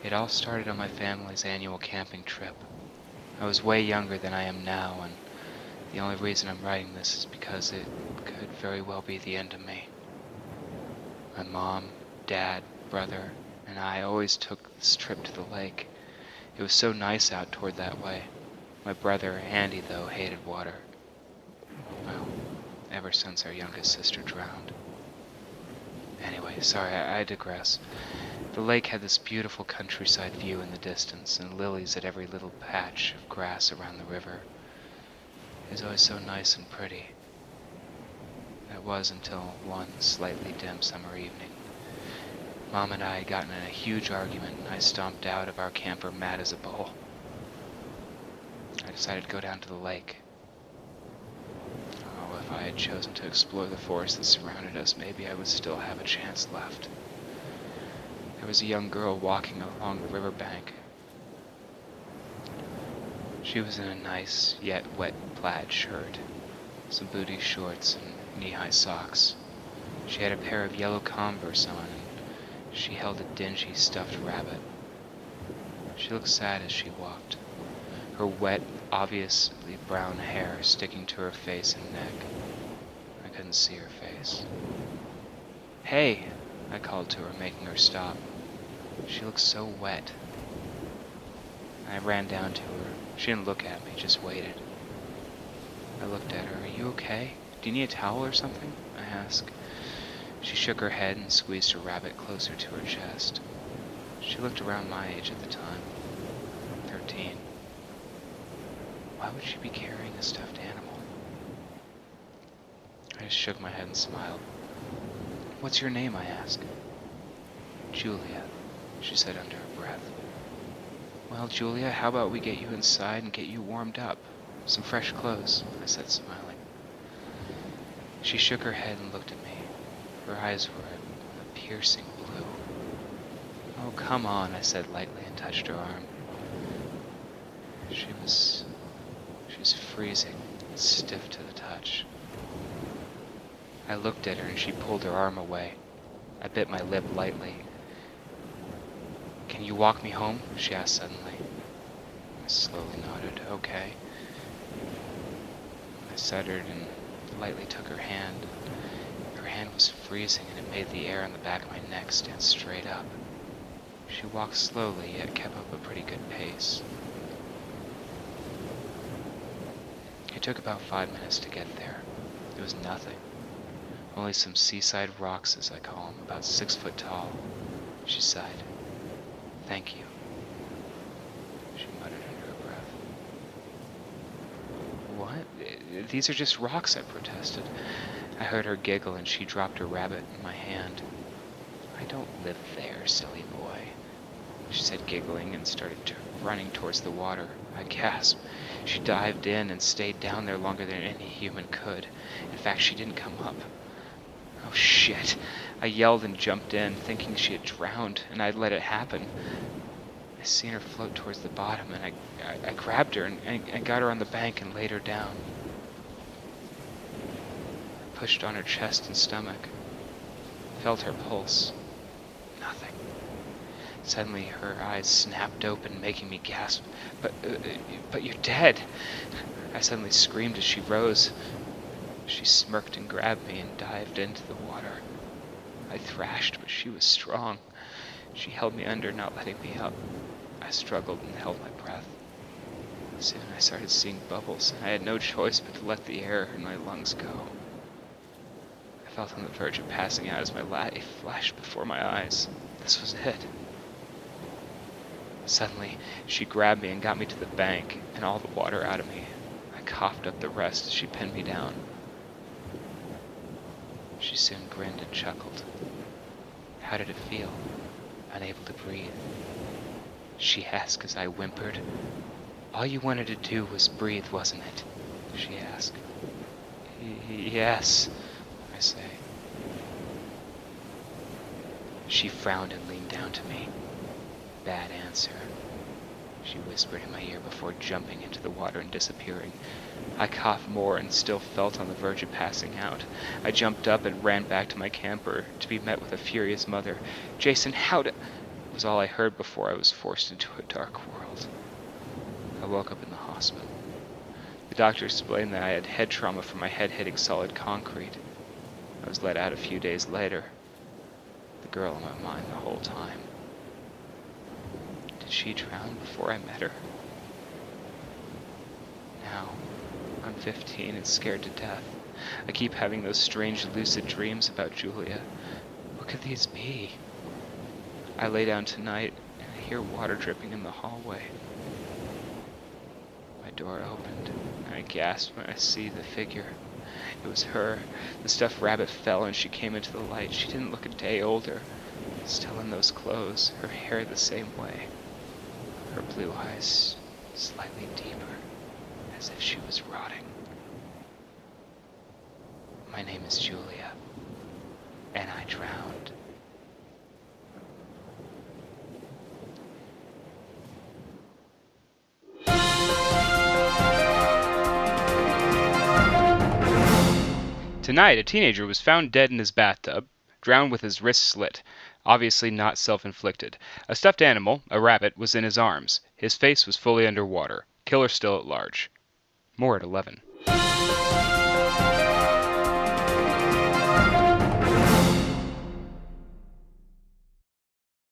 It all started on my family's annual camping trip. I was way younger than I am now, and the only reason I'm writing this is because it could very well be the end of me. My mom, dad, brother, and I always took this trip to the lake. It was so nice out toward that way. My brother, Andy, though, hated water. Well, ever since our youngest sister drowned. Anyway, sorry, I digress. The lake had this beautiful countryside view in the distance, and lilies at every little patch of grass around the river. It was always so nice and pretty. That was until one slightly dim summer evening. Mom and I had gotten in a huge argument, and I stomped out of our camper mad as a bull. I decided to go down to the lake. Oh, if I had chosen to explore the forest that surrounded us, maybe I would still have a chance left. There was a young girl walking along the riverbank. She was in a nice, yet wet plaid shirt, some booty shorts, and knee-high socks. She had a pair of yellow Converse on, and she held a dingy stuffed rabbit. She looked sad as she walked, her wet, obviously brown hair sticking to her face and neck. I couldn't see her face. "Hey!" I called to her, making her stop. She looked so wet. I ran down to her. She didn't look at me, just waited. I looked at her. "Are you okay? Do you need a towel or something?" I asked. She shook her head and squeezed her rabbit closer to her chest. She looked around my age at the time, 13. Why would she be carrying a stuffed animal? I just shook my head and smiled. "What's your name?" I asked. "Julia," she said under her breath. "Well, Julia, how about we get you inside and get you warmed up? Some fresh clothes," I said, smiling. She shook her head and looked at me. Her eyes were a piercing blue. "Oh, come on," I said lightly and touched her arm. She was freezing, stiff to the touch. I looked at her and she pulled her arm away. I bit my lip lightly. "Can you walk me home?" she asked suddenly. I slowly nodded. "Okay." I shuddered and lightly took her hand. Her hand was freezing and it made the air on the back of my neck stand straight up. She walked slowly, yet kept up a pretty good pace. It took about 5 minutes to get there. It was nothing. Only some seaside rocks, as I call them, about 6 foot tall. She sighed. "Thank you," she muttered under her breath. "What? These are just rocks," I protested. I heard her giggle and she dropped her rabbit in my hand. "I don't live there, silly boy," she said, giggling, and started running towards the water. I gasped. She dived in and stayed down there longer than any human could. In fact, she didn't come up. Oh shit! I yelled and jumped in, thinking she had drowned, and I'd let it happen. I seen her float towards the bottom, and I grabbed her and got her on the bank and laid her down. I pushed on her chest and stomach, felt her pulse. Nothing. Suddenly her eyes snapped open, making me gasp. But you're dead!" I suddenly screamed as she rose. She smirked and grabbed me and dived into the water. I thrashed, but she was strong. She held me under, not letting me up. I struggled and held my breath. Soon I started seeing bubbles, and I had no choice but to let the air in my lungs go. I felt on the verge of passing out as my life flashed before my eyes. This was it. Suddenly, she grabbed me and got me to the bank, and all the water out of me. I coughed up the rest as she pinned me down. She soon grinned and chuckled. How did it feel? Unable to breathe. She asked as I whimpered. "All you wanted to do was breathe, wasn't it?" she asked. Yes, I say. She frowned and leaned down to me. "Bad answer," she whispered in my ear before jumping into the water and disappearing. I coughed more and still felt on the verge of passing out. I jumped up and ran back to my camper to be met with a furious mother. "Jason, how did..." was all I heard before I was forced into a dark world. I woke up in the hospital. The doctor explained that I had head trauma from my head hitting solid concrete. I was let out a few days later. The girl on my mind the whole time. Did she drown before I met her? Now, I'm 15 and scared to death. I keep having those strange lucid dreams about Julia. What could these be? I lay down tonight and I hear water dripping in the hallway. My door opened and I gasped when I see the figure. It was her. The stuffed rabbit fell and she came into the light. She didn't look a day older. Still in those clothes, her hair the same way. Her blue eyes slightly deeper, as if she was rotting. My name is Julia, and I drowned. Tonight, a teenager was found dead in his bathtub, drowned with his wrists slit. Obviously not self-inflicted. A stuffed animal, a rabbit, was in his arms. His face was fully underwater. Killer still at large. More at 11.